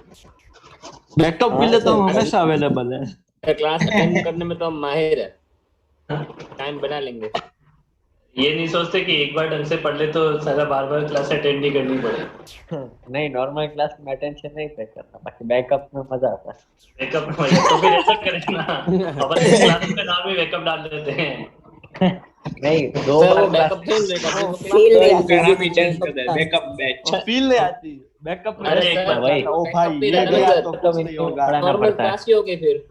बैकअप के लिए तो हम हमेशा अवेलेबल है। क्लास अटेंड करने में तो हम माहिर है, टाइम बना लेंगे। ये नहीं सोचते कि एक बार ढंग से पढ़ ले तो सारा बार क्लास अटेंड नहीं करनी पड़े। नहीं, नॉर्मल क्लास में अटेंशन नहीं पे करना, बाकी बैकअप में मजा आता है। बैकअप में तो फिर ऐसा करें ना, अपन क्लास का नाम ही बैकअप डाल देते हैं। नहीं, दो सर वो बार बैकअप क्लास चेंज नहीं फील नहीं आती। नाम ही चेंज कर दे, बैकअप बैच। फील नहीं आती बैकअप में। अरे एक बार वही ओ भाई ये गया तो कुछ नहीं होगा। पढ़ाना नॉर्मल पड़ता है। क्लास ही होगी फिर।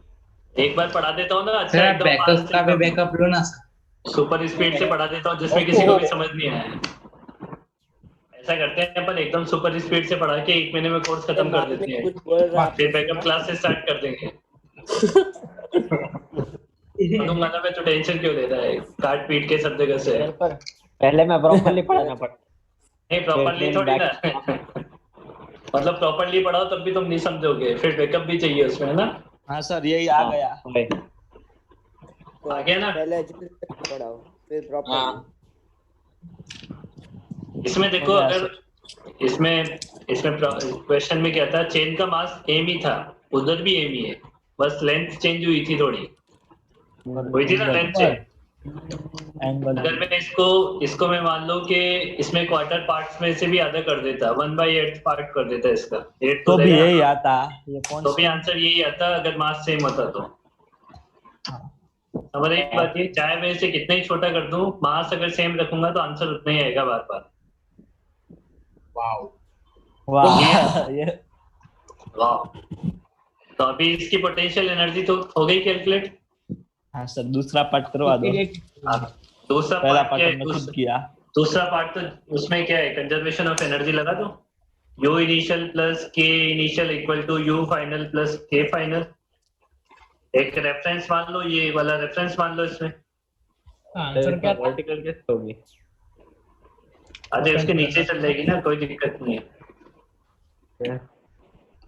एक बार पढ़ा देता हूँ ना, अच्छा सर एकदम बैकअप fast का भी एकदम बैकअप लो ना सर। सुपर स्पीड से पढ़ा देता हूँ जिसमें किसी को भी समझ नहीं आया। ऐसा करते हैं अपन, एकदम सुपर स्पीड से पढ़ा के 1 महीने में कोर्स खत्म कर देते हैं, कुछ बोल रहा फिर बैकअप क्लास से स्टार्ट कर देंगे। तुम गाना पे तो टेंशन क्यों ले रहा है, काट पीट के सब जगह से। पहले मैं प्रॉपर्ली पढ़ाना पड़ता। नहीं प्रॉपर्ली थोड़ी ना, मतलब प्रॉपर्ली पढ़ाओ तब भी तुम नहीं समझोगे, फिर बैकअप भी चाहिए उसमें, है ना? हाँ सर यही आ गया। वही। आ गया ना? पहले एजुकेशन पढ़ाओ फिर प्रॉपर। इसमें देखो, अगर इसमें क्वेश्चन में क्या था, चेन का मास एम ही था, उधर भी एम ही है, बस लेंथ चेंज हुई थी, थोड़ी हुई थी ना लेंथ चेंज। एंगल अगर मैं इसको मैं मान लो कि इसमें क्वार्टर पार्ट्स में से भी आधा कर देता, 1/8 पार्ट कर देता इसका, 8 तो भी देगा, यही आता। ये कौन तो भी आंसर यही आता अगर मास सेम होता तो। हमारी एक बात ये, चाहे मैं इसे कितना ही छोटा कर दूं, मास अगर सेम रखूंगा तो आंसर उतना ही आएगा बार बार। वाह ये वाह। तो अभी इसकी पोटेंशियल एनर्जी तो हो गई कैलकुलेट। हाँ सर दूसरा पार्ट करवा दो। दूसरा पहला पार्ट क्या पार्ट है? हमने खुद किया। दूसरा पार्ट तो उसमें क्या है, कंजर्वेशन ऑफ एनर्जी लगा दो, U initial plus K initial equal to U final plus K final. एक रेफरेंस मान लो, ये वाला रेफरेंस मान लो इसमें। आंसर क्या था? वर्टिकल कैसे होगी? अरे उसके नीचे चल जाएगी ना, कोई दिक्कत नहीं है,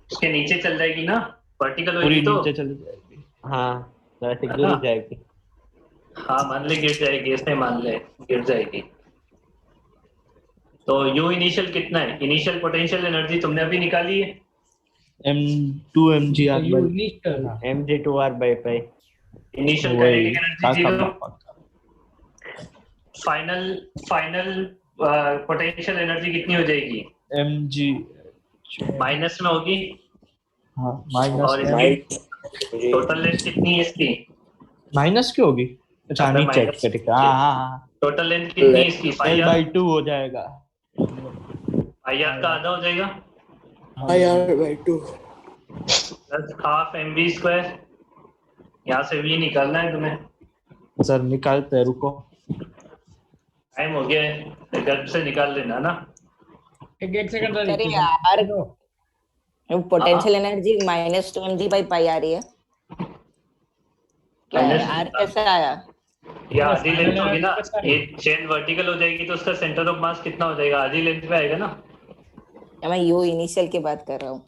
उसके नीचे चल जाएगी ना, वर्टिकल पूरी होगी तो। नीचे चली जाएगी। हाँ, वैसे गिर जाएगी। हाँ मान ले गिर जाएगी, इसमें मान ले गिर जाएगी। तो U इनिशियल कितना है, इनिशियल पोटेंशियल एनर्जी तुमने अभी निकाली है, m2 mgr यू इनिशियल था। mg2r/pi। Initial kinetic energy 0, final potential energy कितनी हो जाएगी, mg माइनस में होगी। हाँ और माइनस इसकी टोटल लेंथ कितनी है इसकी, माइनस क्यों होगी? अच्छा अगर नीचे minus- ठीक है। हाँ हाँ हाँ टोटल लेंथ कितनी है इसकी, L/2 हो जाएगा। IR का आधा हो जाएगा IR/2 plus half mv square. यहाँ से v निकालना है तुम्हें, सर निकालते हैं, रुको। टाइम हो गया है, घर से निकाल लेना ना। एक सेकंड सर। अरे यार पोटेंशियल एनर्जी -2 mg/pi आ रही है। क्या है Minus- आर कैसे आया? ये आधी final लेंथ होगी ना, कैसा है? ये चेन वर्टिकल हो जाएगी तो उसका सेंटर ऑफ मास कितना हो जाएगा? आधी लेंथ पे आएगा ना। या मैं यू इनिशियल की बात कर रहा हूँ।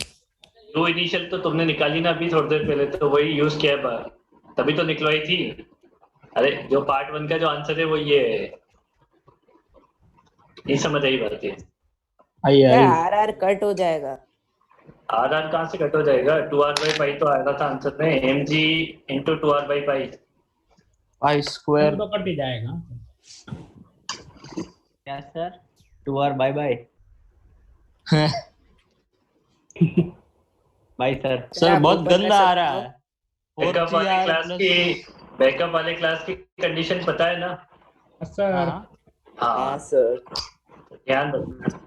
यू इनिशियल तो तुमने निकाली ना अभी थोड़ी देर पहले, तो वही यूज किया है तभी तो निकलवाई थी। अरे जो पार्ट 1 का जो आंसर है वो ये है। नहीं समझ आई बात है। क्या आर आर कट हो जाएगा? आर आर कहाँ से कट हो जाएगा? 2r/पाई तो आएगा था आंसर में, mg into 2r/पाई। पाई स्क्वायर तो कट ही जाएगा। क्या sir? 2r by bye bye sir. Sir बहुत ऊपर गंदा का आ रहा है। बैकअप वाले 4GR क्लास plus- की बैकअप वाले क्लास की कंडीशन पता है ना? सर हाँ। हाँ सर। ध्यान रखना।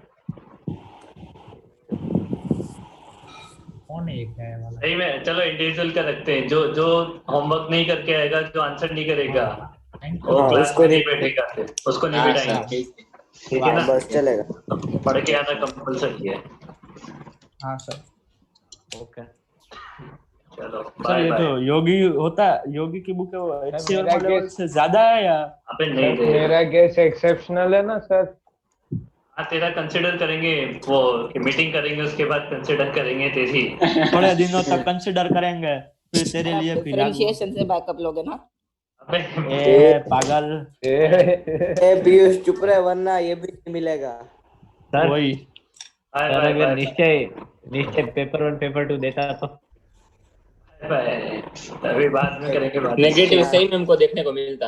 कौन एक है वाला? सही में चलो इंडिविजुअल का रखते हैं। जो जो होमवर्क नहीं करके आएगा, जो आंसर नहीं करेगा, वो हाँ, क्लास उसको में नहीं नहीं- बैठेगा, फिर उसको नहीं हाँ बैठाएंगे। सर ठीक है। ठीक है हाँ, ना? बस चलेगा। पढ़ के आना कंपलसरी है। हाँ सर। ओके चलो सर बाय ये बाय। जो योगी होता है, योगी की बुक है वो HCF मेरा लेवल guess- से ज्यादा है या? अबे नहीं सर दे। मेरा गेस एक्सेप्शनल है ना सर। हाँ तेरा कंसिडर करेंगे, वो मीटिंग करेंगे उसके बाद कंसिडर करेंगे तेरी। थोड़े दिनों तक कंसिडर करेंगे फिर तेरे लिए फिर लागू। डिफरेंशिएशन से बैकअप लोगे ना? अबे ए पागल पीयूष चुप रहे वरना ये भी नहीं मिलेगा। सर। वही बाय सर बाय अगर बाय निश्चय पेपर 1 पेपर 2 देता तो बाय। अभी बाद में करेंगे बात। नेगेटिव सही में हमको देखने को मिलता।